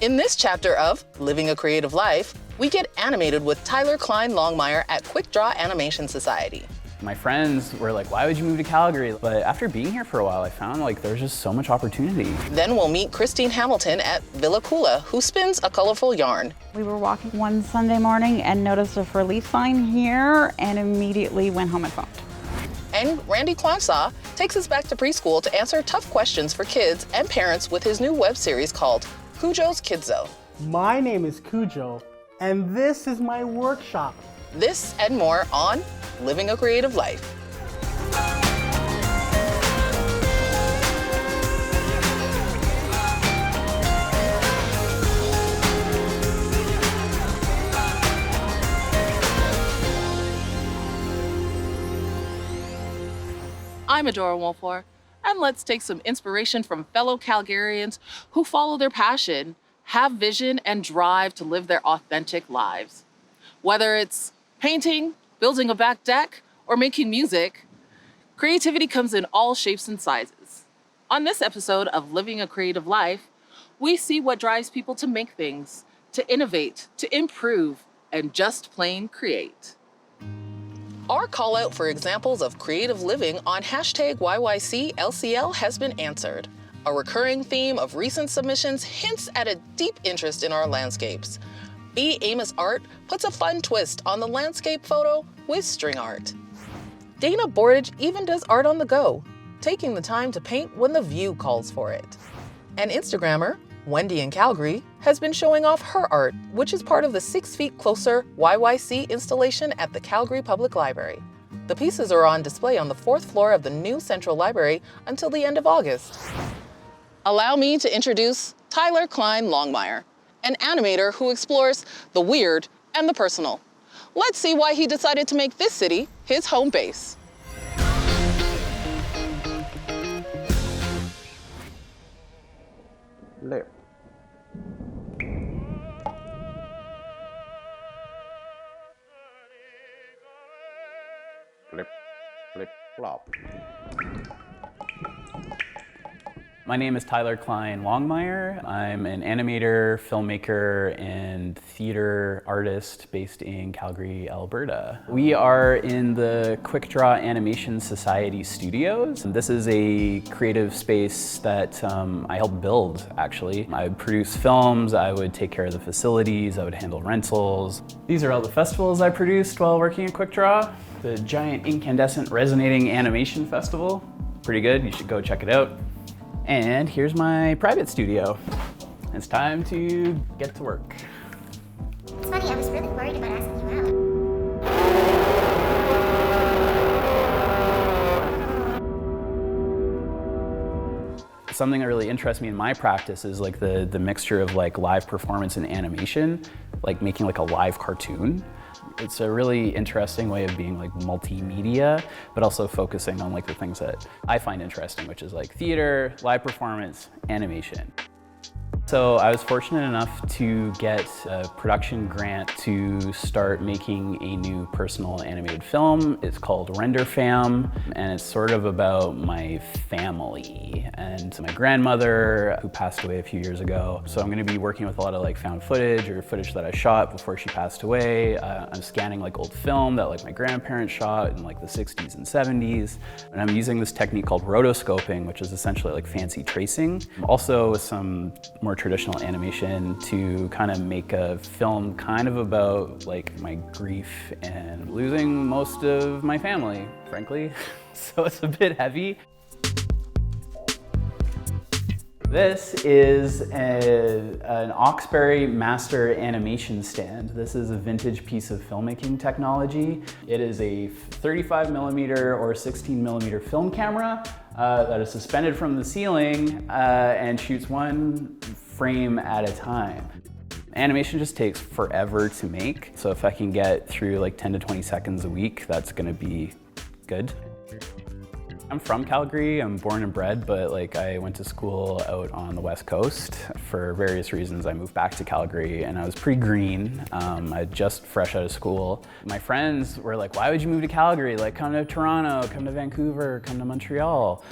In this chapter of Living a Creative Life, we get animated with Tyler Klein Longmire at Quickdraw Animation Society. My friends were like, why would you move to Calgary? But after being here for a while, I found like there's just so much opportunity. Then we'll meet Christy Hamilton at Villekulla, who spins a colorful yarn. We were walking one Sunday morning and noticed a for-lease sign here and immediately went home and phoned. And Randy Quansah takes us back to preschool to answer tough questions for kids and parents with his new web series called Kujo's Kid Zone. My name is Kujo, and this is my workshop. This and more on Living a Creative Life. I'm Adora Wolfor, and let's take some inspiration from fellow Calgarians who follow their passion, have vision, and drive to live their authentic lives. Whether it's painting, building a back deck, or making music, creativity comes in all shapes and sizes. On this episode of Living a Creative Life, we see what drives people to make things, to innovate, to improve, and just plain create. Our call out for examples of creative living on hashtag YYCLCL has been answered. A recurring theme of recent submissions hints at a deep interest in our landscapes. B. Amos Art puts a fun twist on the landscape photo with string art. Dana Bordage even does art on the go, taking the time to paint when the view calls for it. And Instagrammer, Wendy in Calgary, has been showing off her art, which is part of the 6 Feet Closer YYC installation at the Calgary Public Library. The pieces are on display on the 4th floor of the new Central Library until the end of August. Allow me to introduce Tyler Klein Longmire, an animator who explores the weird and the personal. Let's see why he decided to make this city his home base. Left. Flip, flip, flop. My name is Tyler Klein Longmire. I'm an animator, filmmaker, and theater artist based in Calgary, Alberta. We are in the Quickdraw Animation Society studios. This is a creative space that I helped build, actually. I would produce films, I would take care of the facilities, I would handle rentals. These are all the festivals I produced while working at Quickdraw. The giant incandescent resonating animation festival. Pretty good, you should go check it out. And here's my private studio. It's time to get to work. It's funny, I was really worried about asking you out. Something that really interests me in my practice is like the mixture of like live performance and animation, like making like a live cartoon. It's a really interesting way of being like multimedia, but also focusing on like the things that I find interesting, which is like theater, live performance, animation. So I was fortunate enough to get a production grant to start making a new personal animated film. It's called Render Fam, and it's sort of about my family and my grandmother who passed away a few years ago. So I'm going to be working with a lot of like found footage or footage that I shot before she passed away. I'm scanning like old film that like my grandparents shot in like the 60s and 70s. And I'm using this technique called rotoscoping, which is essentially like fancy tracing. Also with some more traditional animation to kind of make a film kind of about like my grief and losing most of my family, frankly. So it's a bit heavy. This is an Oxbury Master animation stand. This is a vintage piece of filmmaking technology. It is a 35mm or 16mm film camera that is suspended from the ceiling and shoots one frame at a time. Animation just takes forever to make, so if I can get through like 10 to 20 seconds a week, that's gonna be good. I'm from Calgary, I'm born and bred, but like I went to school out on the West Coast. For various reasons, I moved back to Calgary and I was pretty green. I just fresh out of school. My friends were like, why would you move to Calgary? Like come to Toronto, come to Vancouver, come to Montreal.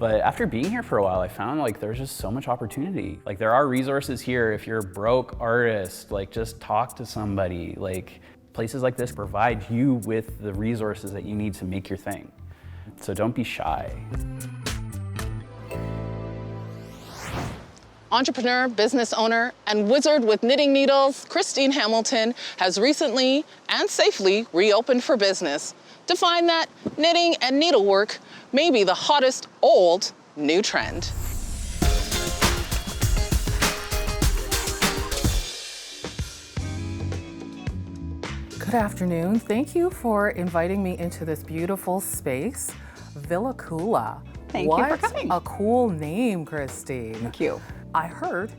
But after being here for a while, I found like there's just so much opportunity. Like there are resources here if you're a broke artist, like just talk to somebody. Like places like this provide you with the resources that you need to make your thing. So don't be shy. Entrepreneur, business owner, and wizard with knitting needles, Christy Hamilton has recently and safely reopened for business to find that knitting and needlework may be the hottest old new trend. Good afternoon. Thank you for inviting me into this beautiful space, Villekulla. Thank you for coming. What a cool name, Christy. Thank you. I heard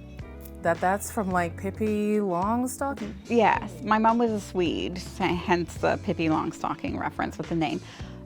that that's from like Pippi Longstocking. Yes, my mom was a Swede, hence the Pippi Longstocking reference with the name.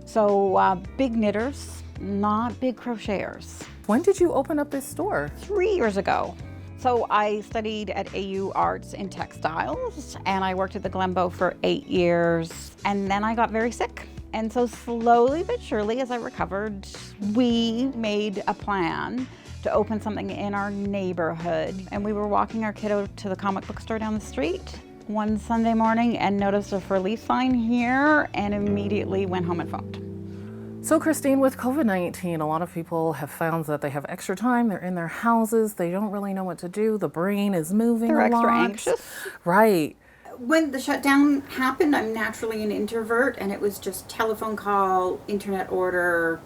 So big knitters, not big crocheters. When did you open up this store? 3 years ago. So I studied at AU Arts in textiles, and I worked at the Glenbow for 8 years, and then I got very sick. And so slowly but surely, as I recovered, we made a plan to open something in our neighborhood. And we were walking our kiddo to the comic book store down the street one Sunday morning and noticed a for lease sign here and immediately went home and phoned. So Christine, with COVID-19, a lot of people have found that they have extra time, they're in their houses, they don't really know what to do, the brain is moving They're a extra lot. anxious. Right. When the shutdown happened, I'm naturally an introvert, and it was just telephone call, internet order,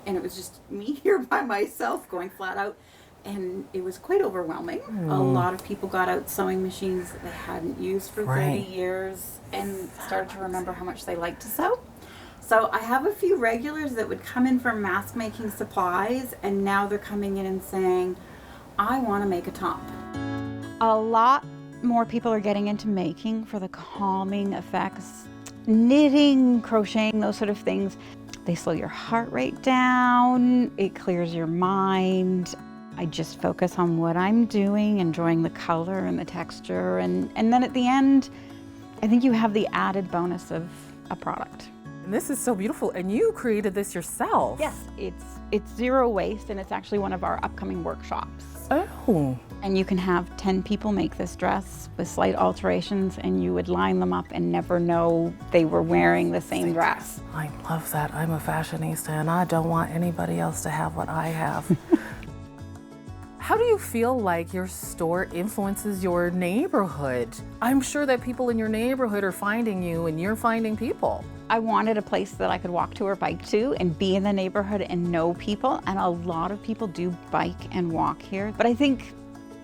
and it was just me here by myself going flat out, and it was quite overwhelming. A lot of people got out sewing machines that they hadn't used for 30 years and started to remember how much they liked to sew. So I have a few regulars that would come in for mask making supplies, and now they're coming in and saying, I want to make a top. A lot more people are getting into making for the calming effects. Knitting, crocheting, those sort of things. They slow your heart rate down, it clears your mind. I just focus on what I'm doing, enjoying the color and the texture, and then at the end, I think you have the added bonus of a product. And this is so beautiful, and you created this yourself. Yes, it's zero waste, and it's actually one of our upcoming workshops. Oh. And you can have 10 people make this dress with slight alterations, and you would line them up and never know they were wearing the same dress. I love that. I'm a fashionista, and I don't want anybody else to have what I have. How do you feel like your store influences your neighborhood? I'm sure that people in your neighborhood are finding you, and you're finding people. I wanted a place that I could walk to or bike to and be in the neighborhood and know people, and a lot of people do bike and walk here. But I think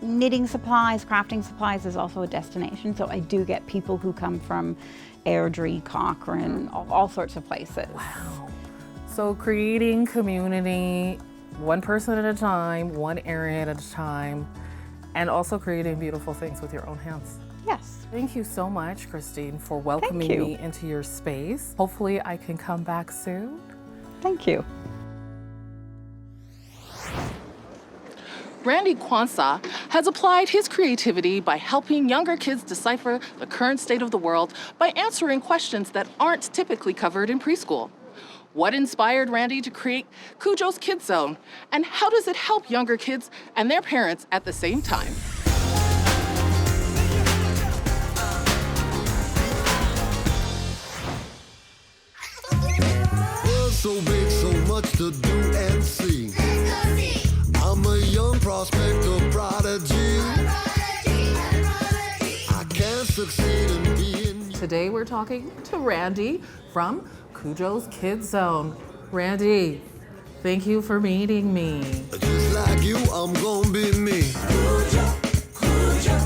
knitting supplies, crafting supplies is also a destination, so I do get people who come from Airdrie, Cochrane, all sorts of places. Wow. So creating community, one person at a time, one area at a time, and also creating beautiful things with your own hands. Yes. Thank you so much, Christine, for welcoming me into your space. Hopefully I can come back soon. Thank you. Randy Quansah has applied his creativity by helping younger kids decipher the current state of the world by answering questions that aren't typically covered in preschool. What inspired Randy to create Kujo's Kids Zone, and how does it help younger kids and their parents at the same time? World so big, so much to do and see. I'm a young prospector, prodigy. I can't succeed in being. Today we're talking to Randy from Kujo's Kids Zone. Randy, thank you for meeting me. Just like you, I'm gonna be me.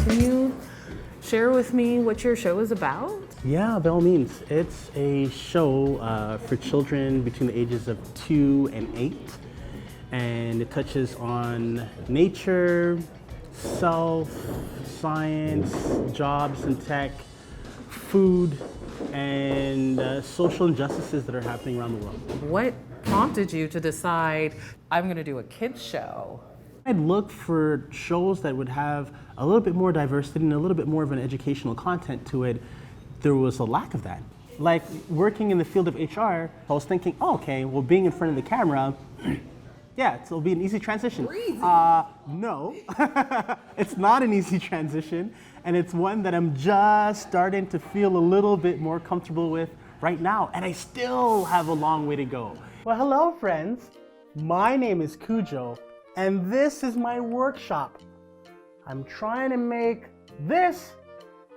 Can you share with me what your show is about? Yeah, by all means. It's a show for children between the ages of 2 and 8. And it touches on nature, self, science, jobs and tech, food, and social injustices that are happening around the world. What prompted you to decide, I'm going to do a kids show? I'd looked for shows that would have a little bit more diversity and a little bit more of an educational content to it. There was a lack of that. Like working in the field of HR, I was thinking, oh, okay, well, being in front of the camera, Yeah, it'll be an easy transition. Breezy. No, it's not an easy transition, and it's one that I'm just starting to feel a little bit more comfortable with right now, and I still have a long way to go. Well, hello, friends. My name is Kujo, and this is my workshop. I'm trying to make this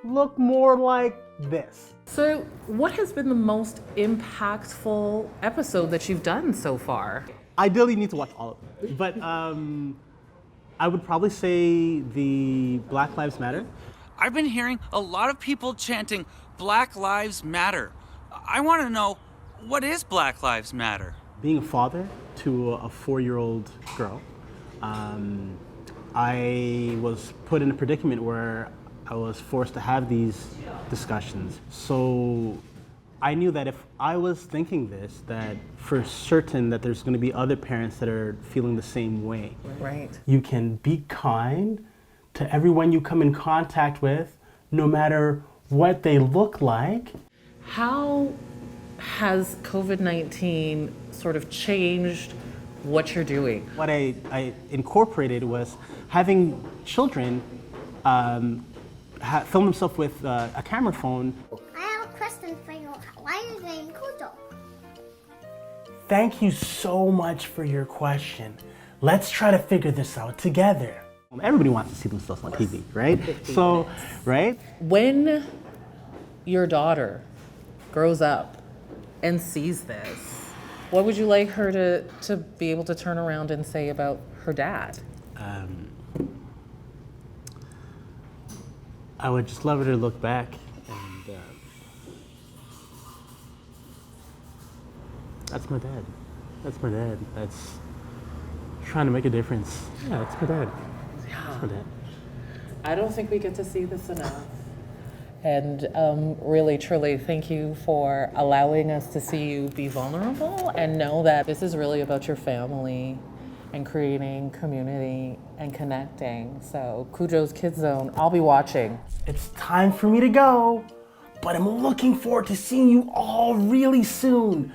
look more like this. So, what has been the most impactful episode that you've done so far? Ideally, you need to watch all of them, but I would probably say the Black Lives Matter. I've been hearing a lot of people chanting Black Lives Matter. I want to know, what is Black Lives Matter? Being a father to a 4-year-old girl, I was put in a predicament where I was forced to have these discussions. So I knew that if I was thinking this, that for certain that there's going to be other parents that are feeling the same way. Right. You can be kind to everyone you come in contact with, no matter what they look like. How has COVID-19 sort of changed what you're doing? What I incorporated was having children film themselves with a camera phone. I have a question for you. Why is your name Kujo? Thank you so much for your question. Let's try to figure this out together. Everybody wants to see themselves on TV, right? So, right? When your daughter grows up and sees this, what would you like her to be able to turn around and say about her dad? I would just love her to look back and that's my dad. That's my dad. That's trying to make a difference. Yeah, that's my dad. That's my dad. I don't think we get to see this enough. And really, truly, thank you for allowing us to see you be vulnerable and know that this is really about your family and creating community and connecting. So Kujo's Kids Zone, I'll be watching. It's time for me to go, but I'm looking forward to seeing you all really soon.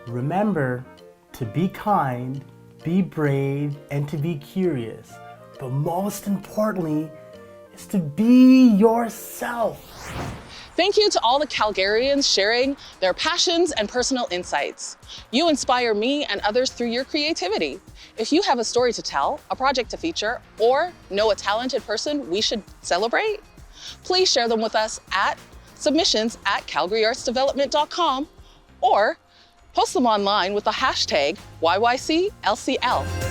Remember to be kind, be brave, and to be curious. But most importantly, is to be yourself. Thank you to all the Calgarians sharing their passions and personal insights. You inspire me and others through your creativity. If you have a story to tell, a project to feature, or know a talented person we should celebrate, please share them with us at submissions@calgaryartsdevelopment.com or post them online with the hashtag YYCLCL.